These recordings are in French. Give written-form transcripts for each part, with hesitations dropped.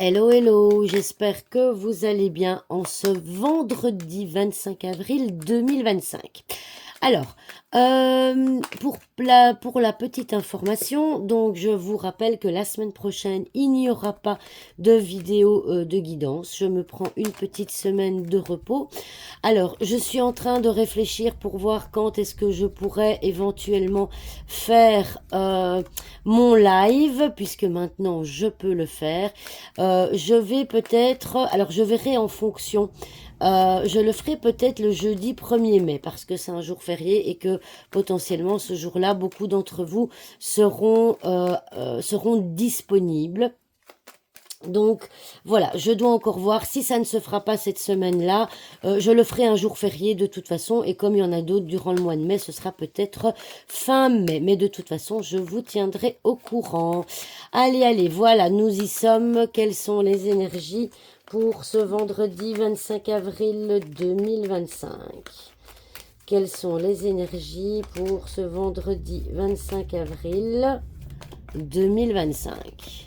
Hello, hello, j'espère que vous allez bien en ce vendredi 25 avril 2025. Alors, pour la petite information, donc je vous rappelle que la semaine prochaine, il n'y aura pas de vidéo de guidance. Je me prends une petite semaine de repos. Alors, je suis en train de réfléchir pour voir quand est-ce que je pourrais éventuellement faire mon live, puisque maintenant je peux le faire. Je vais peut-être, alors je verrai en fonction. Je le ferai peut-être le jeudi 1er mai parce que c'est un jour férié et que potentiellement ce jour-là, beaucoup d'entre vous seront disponibles. Donc voilà, je dois encore voir si ça ne se fera pas cette semaine-là. Je le ferai un jour férié de toute façon et comme il y en a d'autres durant le mois de mai, ce sera peut-être fin mai. Mais de toute façon, je vous tiendrai au courant. Allez, allez, voilà, nous y sommes. Quelles sont les énergies pour ce vendredi 25 avril 2025? Quelles sont les énergies pour ce vendredi 25 avril 2025?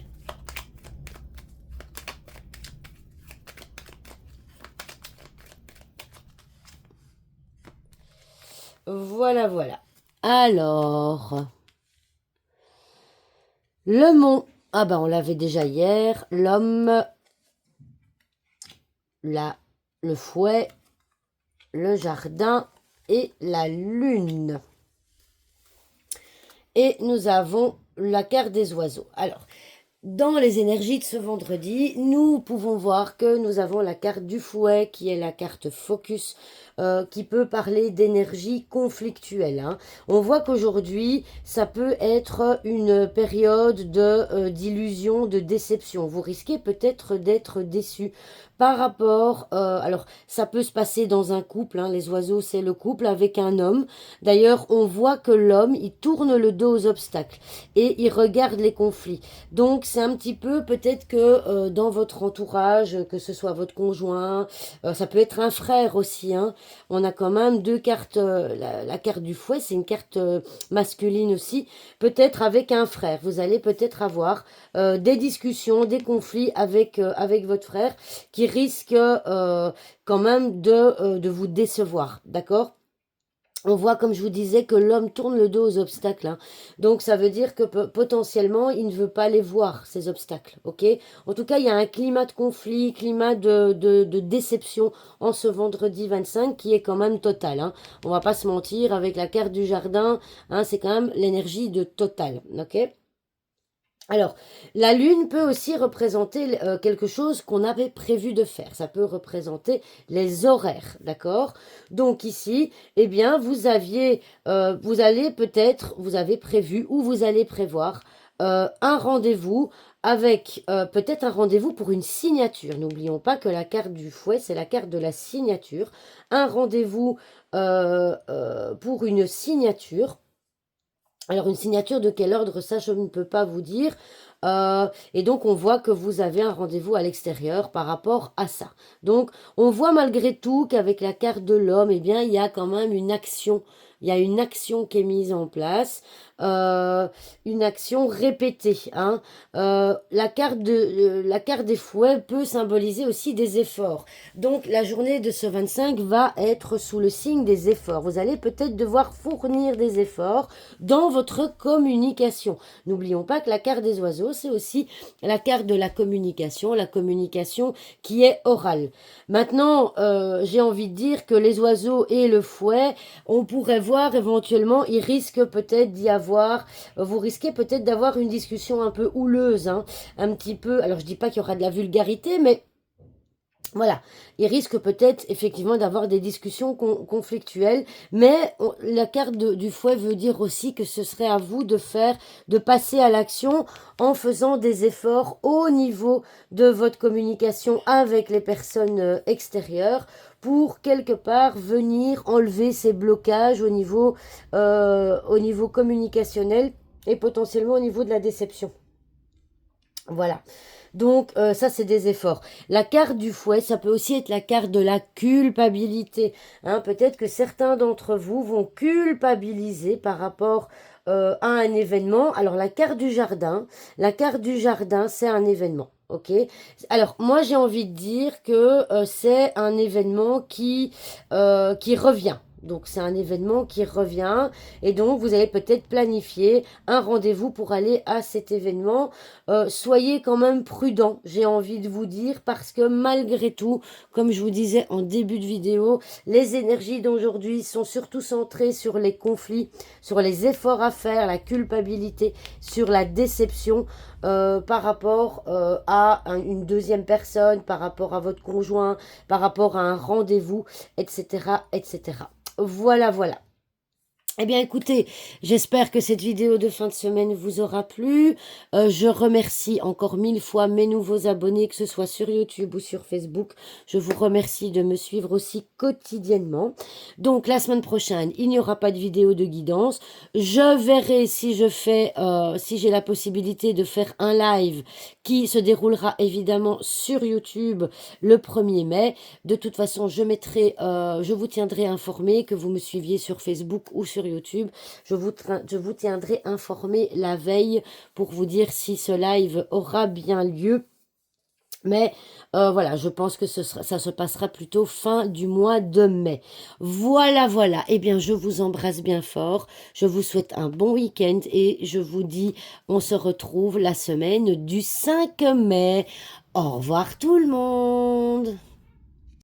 Voilà, voilà. Alors, le mont. Ah ben, on l'avait déjà hier. L'homme, le fouet, le jardin et la lune. Et nous avons la carte des oiseaux. Alors, dans les énergies de ce vendredi, nous pouvons voir que nous avons la carte du fouet qui est la carte focus qui peut parler d'énergie conflictuelle. Hein. On voit qu'aujourd'hui, ça peut être une période d'illusion, de déception. Vous risquez peut-être d'être déçu par rapport... alors, ça peut se passer dans un couple. Hein, les oiseaux, c'est le couple avec un homme. D'ailleurs, on voit que l'homme, il tourne le dos aux obstacles et il regarde les conflits. Donc, c'est un petit peu peut-être que dans votre entourage, que ce soit votre conjoint, ça peut être un frère aussi. Hein, on a quand même deux cartes. La carte du fouet, c'est une carte masculine aussi. Peut-être avec un frère. Vous allez peut-être avoir des discussions, des conflits avec votre frère qui risquent quand même de vous décevoir. D'accord? On voit, comme je vous disais, que l'homme tourne le dos aux obstacles. Hein. Donc, ça veut dire que potentiellement, il ne veut pas les voir, ces obstacles. Ok. En tout cas, il y a un climat de conflit, climat de déception en ce vendredi 25 qui est quand même total. Hein. On va pas se mentir, avec la carte du jardin, hein, c'est quand même l'énergie de total. Ok. Alors, la lune peut aussi représenter quelque chose qu'on avait prévu de faire. Ça peut représenter les horaires, d'accord? Donc ici, eh bien, vous allez peut-être, vous avez prévu ou vous allez prévoir un rendez-vous avec peut-être un rendez-vous pour une signature. N'oublions pas que la carte du fouet, c'est la carte de la signature. Un rendez-vous pour une signature. Alors, une signature de quel ordre, ça, je ne peux pas vous dire. Et donc, on voit que vous avez un rendez-vous à l'extérieur par rapport à ça. Donc, on voit malgré tout qu'avec la carte de l'homme, eh bien, il y a quand même une action. Il y a une action qui est mise en place, une action répétée. Hein. La carte des fouets peut symboliser aussi des efforts. Donc, la journée de ce 25 va être sous le signe des efforts. Vous allez peut-être devoir fournir des efforts dans votre communication. N'oublions pas que la carte des oiseaux, c'est aussi la carte de la communication qui est orale. Maintenant, j'ai envie de dire que les oiseaux et le fouet, on pourrait voir éventuellement, il risque peut-être d'y avoir, vous risquez peut-être d'avoir une discussion un peu houleuse, hein, un petit peu, alors je dis pas qu'il y aura de la vulgarité, mais voilà, il risque peut-être effectivement d'avoir des discussions conflictuelles, mais la carte du fouet veut dire aussi que ce serait à vous de passer à l'action en faisant des efforts au niveau de votre communication avec les personnes extérieures pour quelque part venir enlever ces blocages au niveau communicationnel et potentiellement au niveau de la déception. Voilà. Donc ça c'est des efforts. La carte du fouet, ça peut aussi être la carte de la culpabilité. Hein, peut-être que certains d'entre vous vont culpabiliser par rapport à un événement. Alors la carte du jardin c'est un événement. ok? Alors, moi, j'ai envie de dire que c'est un événement qui revient. Donc, c'est un événement qui revient. Et donc, vous allez peut-être planifier un rendez-vous pour aller à cet événement. Soyez quand même prudent, j'ai envie de vous dire, parce que malgré tout, comme je vous disais en début de vidéo, les énergies d'aujourd'hui sont surtout centrées sur les conflits, sur les efforts à faire, la culpabilité, sur la déception. Par rapport à une deuxième personne, par rapport à votre conjoint, par rapport à un rendez-vous, etc., etc. Voilà, voilà. Eh bien, écoutez, j'espère que cette vidéo de fin de semaine vous aura plu. Je remercie encore 1000 fois mes nouveaux abonnés, que ce soit sur YouTube ou sur Facebook. Je vous remercie de me suivre aussi quotidiennement. Donc, la semaine prochaine, il n'y aura pas de vidéo de guidance. Je verrai si si j'ai la possibilité de faire un live qui se déroulera évidemment sur YouTube le 1er mai. De toute façon, je vous tiendrai informé, que vous me suiviez sur Facebook ou sur YouTube. Je vous tiendrai informé la veille pour vous dire si ce live aura bien lieu. Mais voilà, je pense que ça se passera plutôt fin du mois de mai. Voilà, voilà. Eh bien, je vous embrasse bien fort. Je vous souhaite un bon week-end et je vous dis, on se retrouve la semaine du 5 mai. Au revoir tout le monde.